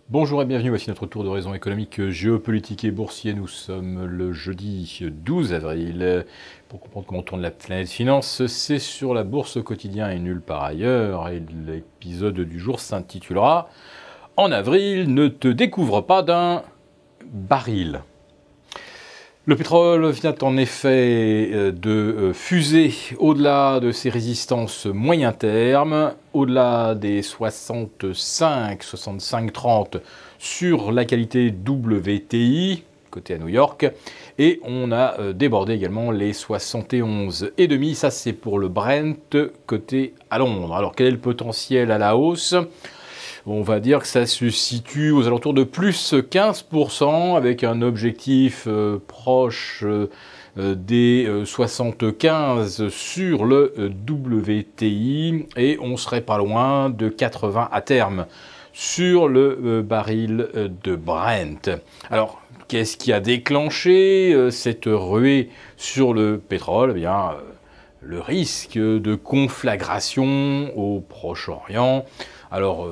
Bonjour et bienvenue, voici notre tour d'horizon économique, géopolitique et boursier. Nous sommes le jeudi 12 avril. Pour comprendre comment tourne la planète finance, c'est sur la bourse au quotidien et nulle part ailleurs. Et l'épisode du jour s'intitulera « En avril, ne te découvre pas d'un baril ». Le pétrole vient en effet de fuser au-delà de ses résistances moyen terme, au-delà des 65-30 sur la qualité WTI, côté à New York, et on a débordé également les 71,5, ça c'est pour le Brent, côté à Londres. Alors quel est le potentiel à la hausse ? On va dire que ça se situe aux alentours de plus 15% avec un objectif proche des 75 sur le WTI et on serait pas loin de 80 à terme sur le baril de Brent. Alors, qu'est-ce qui a déclenché cette ruée sur le pétrole ? Eh bien, le risque de conflagration au Proche-Orient. Alors,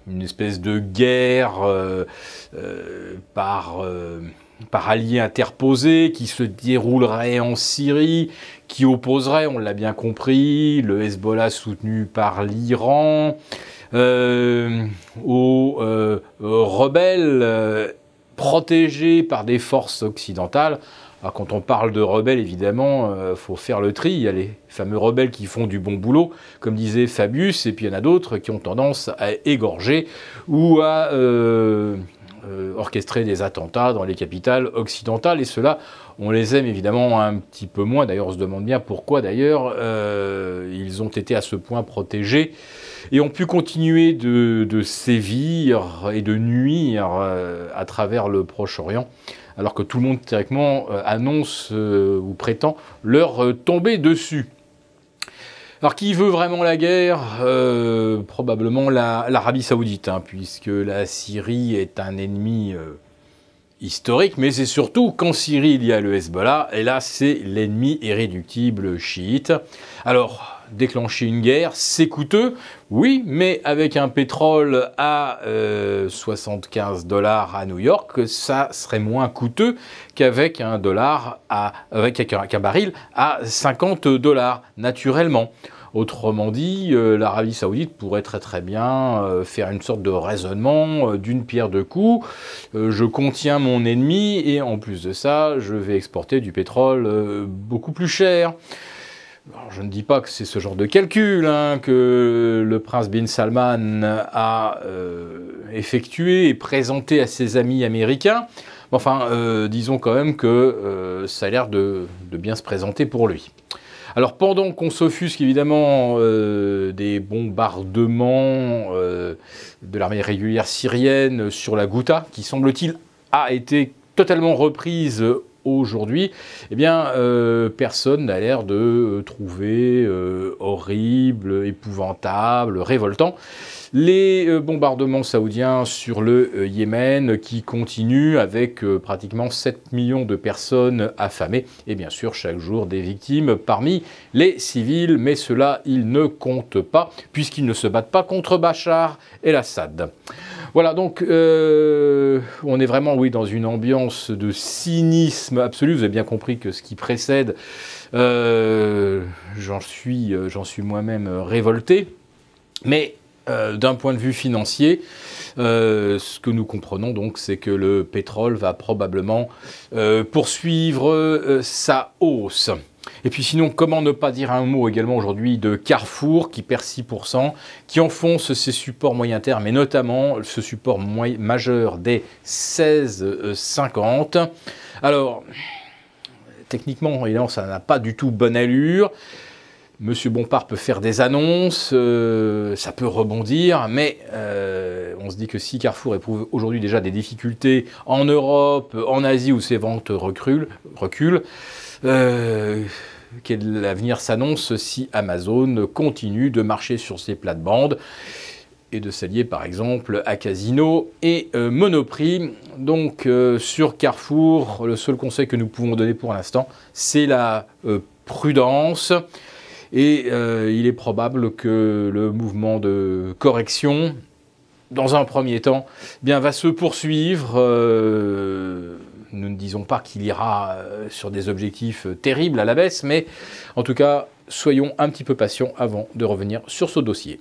une espèce de guerre par alliés interposés qui se déroulerait en Syrie, qui opposerait, on l'a bien compris, le Hezbollah soutenu par l'Iran, aux rebelles protégés par des forces occidentales. Alors, quand on parle de rebelles, évidemment, faut faire le tri. Il y a les fameux rebelles qui font du bon boulot, comme disait Fabius, et puis il y en a d'autres qui ont tendance à égorger ou à orchestrer des attentats dans les capitales occidentales. Et ceux-là, on les aime évidemment un petit peu moins. D'ailleurs, on se demande bien pourquoi, d'ailleurs, ils ont été à ce point protégés et ont pu continuer de sévir et de nuire à travers le Proche-Orient, alors que tout le monde, théoriquement, annonce ou prétend leur tomber dessus. Alors, qui veut vraiment la guerre ? Probablement l'Arabie Saoudite, puisque la Syrie est un ennemi historique, mais c'est surtout qu'en Syrie, il y a le Hezbollah, et là, c'est l'ennemi irréductible chiite. Alors, déclencher une guerre, c'est coûteux, oui, mais avec un pétrole à 75 $ à New York, ça serait moins coûteux qu'avec un baril à 50 $, naturellement. Autrement dit, l'Arabie Saoudite pourrait très bien faire une sorte de raisonnement d'une pierre deux coups. Je contiens mon ennemi et en plus de ça, je vais exporter du pétrole beaucoup plus cher. Alors, je ne dis pas que c'est ce genre de calcul que le prince bin Salman a effectué et présenté à ses amis américains. Enfin, disons quand même que ça a l'air de bien se présenter pour lui. Alors pendant qu'on s'offusque évidemment des bombardements de l'armée régulière syrienne sur la Ghouta, qui semble-t-il a été totalement reprise aujourd'hui, eh bien, personne n'a l'air de trouver horrible, épouvantable, révoltant les bombardements saoudiens sur le Yémen qui continuent avec pratiquement 7 millions de personnes affamées et bien sûr chaque jour des victimes parmi les civils, mais cela ils ne comptent pas puisqu'ils ne se battent pas contre Bachar el-Assad. Voilà, donc on est vraiment, oui, dans une ambiance de cynisme absolu. Vous avez bien compris que ce qui précède, j'en suis moi-même révolté. Mais d'un point de vue financier, ce que nous comprenons donc, c'est que le pétrole va probablement poursuivre sa hausse. Et puis sinon, comment ne pas dire un mot également aujourd'hui de Carrefour qui perd 6%, qui enfonce ses supports moyen terme et notamment ce support majeur des 16,50. Alors, techniquement, évidemment, ça n'a pas du tout bonne allure. Monsieur Bompard peut faire des annonces, ça peut rebondir, mais on se dit que si Carrefour éprouve aujourd'hui déjà des difficultés en Europe, en Asie où ses ventes reculent, quel avenir s'annonce si Amazon continue de marcher sur ses plates-bandes et de s'allier par exemple à Casino et Monoprix. Donc sur Carrefour, le seul conseil que nous pouvons donner pour l'instant, c'est la prudence. Et il est probable que le mouvement de correction dans un premier temps, eh bien, va se poursuivre. Nous ne disons pas qu'il ira sur des objectifs terribles à la baisse, mais en tout cas, soyons un petit peu patients avant de revenir sur ce dossier.